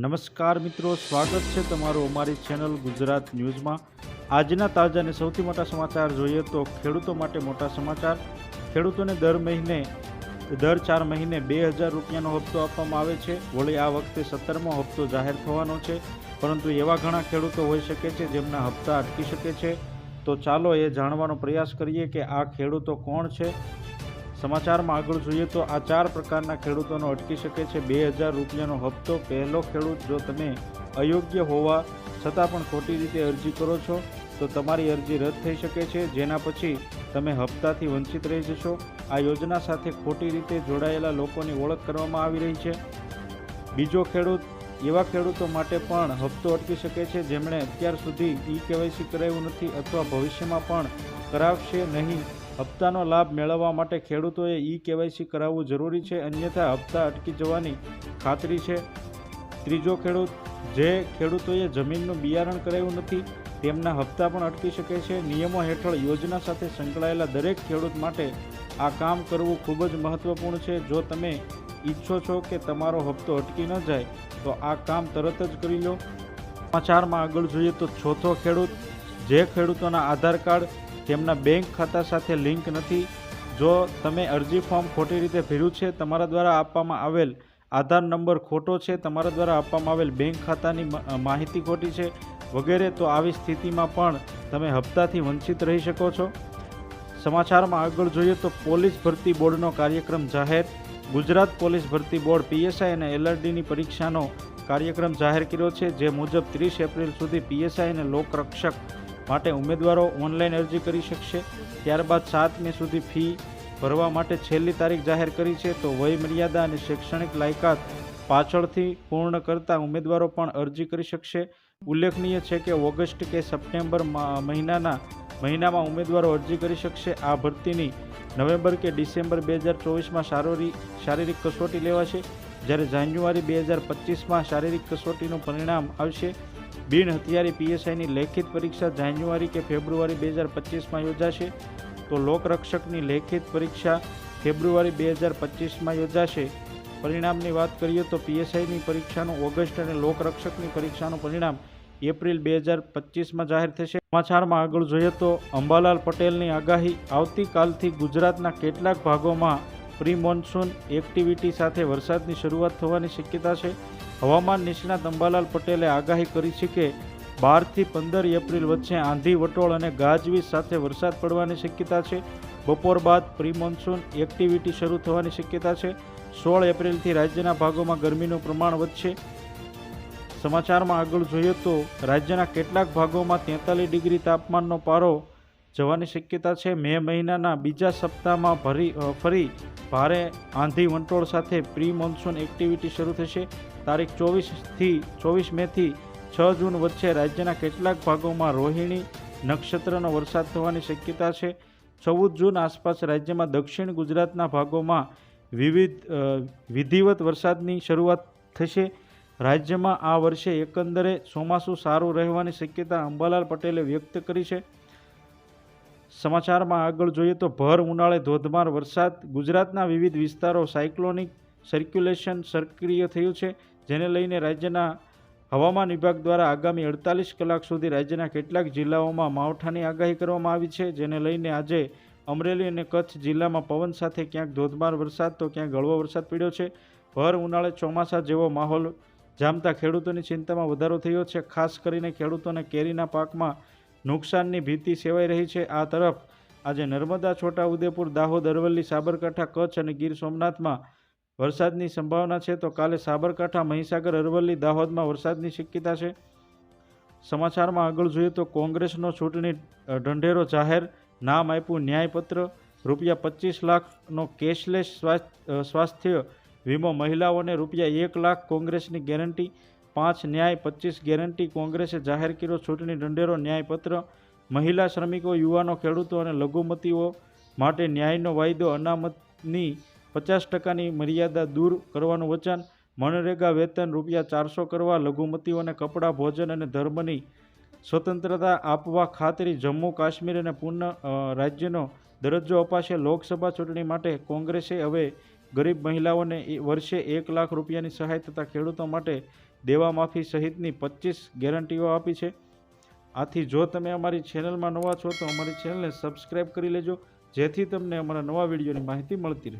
નમસ્કાર મિત્રો, સ્વાગત છે તમારું અમારી ચેનલ ગુજરાત ન્યૂઝમાં। આજના તાજા અને સૌથી મોટા સમાચાર જોઈએ તો ખેડૂતો માટે મોટા સમાચાર। ખેડૂતોને દર 4 મહિને 2000 રૂપિયાનો હપ્તો આપવામાં આવે છે। વળી આ વખતે 17મો હપ્તો જાહેર થવાનો છે, પરંતુ એવા ઘણા ખેડૂતો હોઈ શકે છે જેમના હપ્તા અટકી શકે છે। તો ચાલો એ જાણવાનો પ્રયાસ કરીએ કે આ ખેડૂતો કોણ છે। સમાચારમાં આગળ જોઈએ તો આ 4 પ્રકારના ખેડૂતોનો અટકી શકે છે 2000 રૂપિયાનો હપ્તો। પહેલો ખેડૂત, જો તમે અયોગ્ય હોવા છતાં પણ ખોટી રીતે અરજી કરો છો તો તમારી અરજી રદ થઈ શકે છે, જેના પછી તમે હપ્તાથી વંચિત રહી જશો। આ યોજના સાથે ખોટી રીતે જોડાયેલા લોકોની ઓળખ કરવામાં આવી રહી છે। બીજો ખેડૂત, એવા ખેડૂતો માટે પણ હપ્તો અટકી શકે છે જેમણે અત્યાર સુધી ઈ-કેવાયસી કરાવ્યું નથી અથવા ભવિષ્યમાં પણ કરાવશે નહીં। હપ્તાનો લાભ મેળવવા માટે ખેડૂતોએ ઈ-કેવાયસી કરાવવું જરૂરી છે, અન્યથા હપ્તા અટકી જવાની ખાતરી છે। ત્રીજો ખેડૂત, જે ખેડૂતોએ જમીનનું બિયારણ કરાવ્યું નથી તેમના હપ્તા પણ અટકી શકે છે। નિયમો હેઠળ યોજના સાથે સંકળાયેલા દરેક ખેડૂત માટે આ કામ કરવું ખૂબ જ મહત્વપૂર્ણ છે। જો તમે ઈચ્છો છો કે તમારો હપ્તો અટકી ન જાય તો આ કામ તરત જ કરી લો। સમાચારમાં આગળ જોઈએ તો ચોથો ખેડૂત, જે ખેડૂતોના આધાર કાર્ડ તેમના બેંક ખાતા સાથે લિંક નથી। જો તમે અરજી ફોર્મ ખોટી રીતે ભર્યું છે, તમારા દ્વારા આપવામાં આવેલ આધાર નંબર ખોટો છે, તમારા દ્વારા આપવામાં આવેલ બેંક ખાતાની માહિતી ખોટી છે વગેરે, તો આવી સ્થિતિમાં પણ તમે હપ્તાથી વંચિત રહી શકો છો। સમાચારમાં આગળ જોઈએ તો પોલીસ ભરતી બોર્ડનો કાર્યક્રમ જાહેર। ગુજરાત પોલીસ ભરતી બોર્ડ પીએસઆઈ અને એલઆરડીની પરીક્ષાનો કાર્યક્રમ જાહેર કર્યો છે, જે મુજબ 30 એપ્રિલ સુધી પીએસઆઈ અને લોકરક્ષક માટે ઉમેદવારો ઓનલાઈન અરજી કરી શકશે। ત્યારબાદ 7 મે સુધી ફી ભરવા માટે છેલ્લી તારીખ જાહેર કરી છે। તો વય મર્યાદા અને શૈક્ષણિક લાયકાત પાછળથી પૂર્ણ કરતા ઉમેદવારો પણ અરજી કરી શકશે। ઉલ્લેખનીય છે કે ઓગસ્ટ કે સપ્ટેમ્બર મહિનામાં ઉમેદવારો અરજી કરી શકશે। આ ભરતીની નવેમ્બર કે ડિસેમ્બર 2024માં શારીરિક કસોટી લેવાશે, જ્યારે જાન્યુઆરી 2025માં શારીરિક કસોટીનું પરિણામ આવશે। બિન હથિયારી પીએસઆઈની લેખિત પરીક્ષા જાન્યુઆરી કે ફેબ્રુઆરી 2025માં યોજાશે। તો લોકરક્ષકની લેખિત પરીક્ષા ફેબ્રુઆરી 2025માં યોજાશે। પરિણામની વાત કરીએ તો પીએસઆઈની પરીક્ષાનું ઓગસ્ટ અને લોકરક્ષકની પરીક્ષાનું પરિણામ એપ્રિલ 2025માં જાહેર થશે। સમાચારમાં આગળ જોઈએ તો અંબાલાલ પટેલની આગાહી, આવતીકાલથી ગુજરાતના કેટલાક ભાગોમાં પ્રી મોન્સૂન એક્ટિવિટી સાથે વરસાદની શરૂઆત થવાની શક્યતા છે। હવામાન નિષ્ણાત અંબાલાલ પટેલે આગાહી કરી છે કે 12 થી 15 એપ્રિલ વચ્ચે આંધી, વટોળ અને ગાજવીજ સાથે વરસાદ પડવાની શક્યતા છે। બપોર બાદ પ્રી મોન્સૂન એક્ટિવિટી શરૂ થવાની શક્યતા છે। 16 એપ્રિલથી રાજ્યના ભાગોમાં ગરમીનું પ્રમાણ વધશે। સમાચારમાં આગળ જોઈએ તો રાજ્યના કેટલાક ભાગોમાં 43 ડિગ્રી તાપમાનનો પારો જવાની શક્યતા છે। મે મહિનાના બીજા સપ્તાહમાં ફરી ભારે આંધી, વંટોળ સાથે પ્રી મોન્સૂન એક્ટિવિટી શરૂ થશે। તારીખ 24 મેથી 6 જૂન વચ્ચે રાજ્યના કેટલાક ભાગોમાં રોહિણી નક્ષત્રનો વરસાદ થવાની શક્યતા છે। 14 જૂન આસપાસ રાજ્યમાં દક્ષિણ ગુજરાતના ભાગોમાં વિધિવત વરસાદની શરૂઆત થશે। રાજ્યમાં આ વર્ષે એકંદરે ચોમાસું સારું રહેવાની શક્યતા અંબાલાલ પટેલે વ્યક્ત કરી છે। સમાચારમાં આગળ જોઈએ તો ભર ઉનાળે ધોધમાર વરસાદ, ગુજરાતના વિવિધ વિસ્તારો સાયક્લોનિક સર્ક્યુલેશન સક્રિય થયું છે, જેને લઈને રાજ્યના હવામાન વિભાગ દ્વારા આગામી 48 કલાક સુધી રાજ્યના કેટલાક જિલ્લાઓમાં માવઠાની આગાહી કરવામાં આવી છે, જેને લઈને આજે અમરેલી અને કચ્છ જિલ્લામાં પવન સાથે ક્યાંક ધોધમાર વરસાદ તો ક્યાંક હળવો વરસાદ પડ્યો છે। ભર ઉનાળે ચોમાસા જેવો માહોલ જામતા ખેડૂતોની ચિંતામાં વધારો થયો છે। ખાસ કરીને ખેડૂતોને કેરીના પાકમાં નુકસાનની ભીતિ સેવાઈ રહી છે। આ તરફ આજે નર્મદા, છોટા ઉદેપુર, દાહોદ, અરવલ્લી, સાબરકાંઠા, કચ્છ અને ગીર સોમનાથમાં વરસાદની સંભાવના છે। તો કાલે સાબરકાંઠા, મહીસાગર, અરવલ્લી, દાહોદમાં વરસાદની શક્યતા છે। સમાચારમાં આગળ જોઈએ તો કોંગ્રેસનો ચૂંટણી ઢંઢેરો જાહેર, નામ આપ્યું ન્યાયપત્ર, ₹25 લાખનો કેશલેસ સ્વાસ્થ્ય વીમો મહિલાઓને ₹1 લાખ કોંગ્રેસની ગેરંટી, 5 ન્યાય 25 ગેરંટી, કોંગ્રેસે જાહેર કર્યો ચૂંટણી ઢંઢેરો ન્યાયપત્ર। મહિલા, શ્રમિકો, યુવાનો, ખેડૂતો અને લઘુમતીઓ માટે ન્યાયનો વાયદો, અનામતની 50% મર્યાદા દૂર કરવાનું વચન, મનરેગા વેતન ₹400 કરવા, લઘુમતીઓને કપડાં, ભોજન અને ધર્મની સ્વતંત્રતા આપવા ખાતરી, જમ્મુ કાશ્મીર અને પૂર્ણ રાજ્યનો દરજ્જો અપાશે। લોકસભા ચૂંટણી માટે કોંગ્રેસે હવે ગરીબ મહિલાઓને વર્ષે ₹1 લાખ સહાય તથા ખેડૂતો માટે દેવા માફી સહિતની 25 ગેરંટીઓ આપી છે. આથી જો તમે અમારી ચેનલમાં નવા છો તો અમારી ચેનલને સબસ્ક્રાઈબ કરી લેજો, જેથી તમને અમારા નવા વિડીયોની માહિતી મળતી રહે.